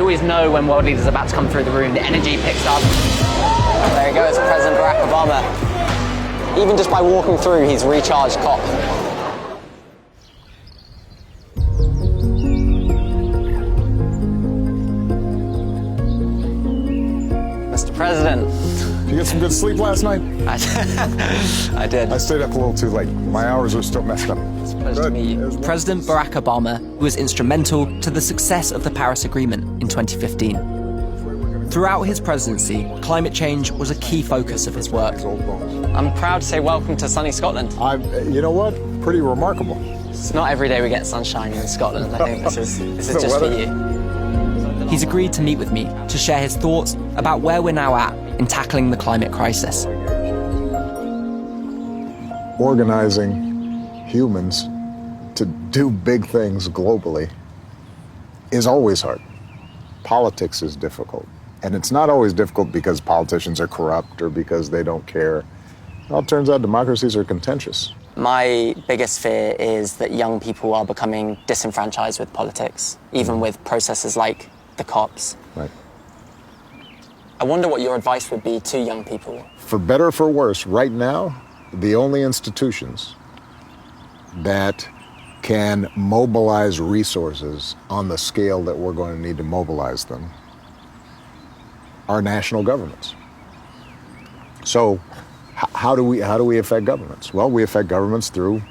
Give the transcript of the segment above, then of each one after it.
You always know when world leaders are about to come through the room, the energy picks up. There he goes, President Barack Obama. Even just by walking through, he's recharged cop. Mr. President. Did you get some good sleep last night? I did. I stayed up a little too late. My hours are still messed up. It's a pleasure to meet you. President Barack Obama, who was instrumental to the success of the Paris Agreement in 2015. Throughout his presidency, climate change was a key focus of his work. I'm proud to say welcome to sunny Scotland. You know what? Pretty remarkable. It's not every day we get sunshine in Scotland. I think this is just for you. He's agreed to meet with me to share his thoughts about where we're now at in tackling the climate crisis. Organizing humans to do big things globally is always hard. Politics is difficult. And it's not always difficult because politicians are corrupt or because they don't care. Well, it turns out democracies are contentious. My biggest fear is that young people are becoming disenfranchised with politics, even with processes like the COPs. Right. I wonder what your advice would be to young people. For better or for worse, right now, the only institutions that can mobilize resources on the scale that we're going to need to mobilize them are national governments. So how do we affect governments? Well, we affect governments through,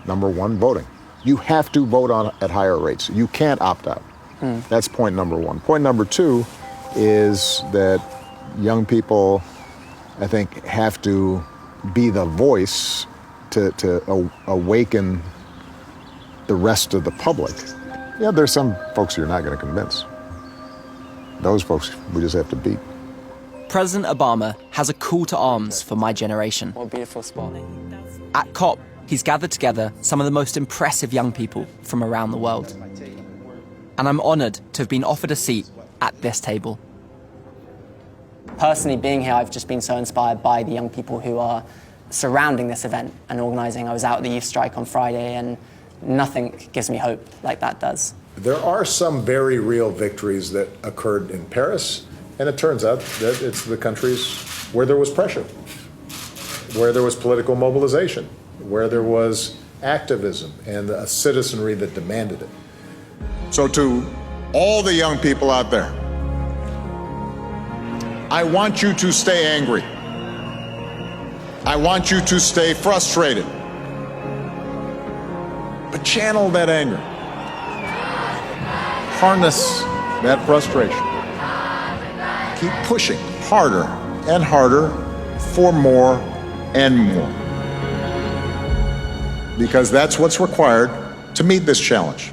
number one, voting. You have to vote at higher rates. You can't opt out. That's point number one. Point number two is that young people, I think, have to be the voice to awaken the rest of the public. Yeah, there's some folks you're not going to convince. Those folks we just have to beat. President Obama has a call to arms for my generation. What a beautiful spot. At COP, he's gathered together some of the most impressive young people from around the world. And I'm honoured to have been offered a seat at this table. Personally, being here, I've just been so inspired by the young people who are surrounding this event and organising. I was out at the youth strike on Friday, and nothing gives me hope like that does. There are some very real victories that occurred in Paris, and it turns out that it's the countries where there was pressure, where there was political mobilization, where there was activism and a citizenry that demanded it. So to all the young people out there, I want you to stay angry. I want you to stay frustrated. But channel that anger. Harness that frustration. Keep pushing harder and harder for more and more. Because that's what's required to meet this challenge.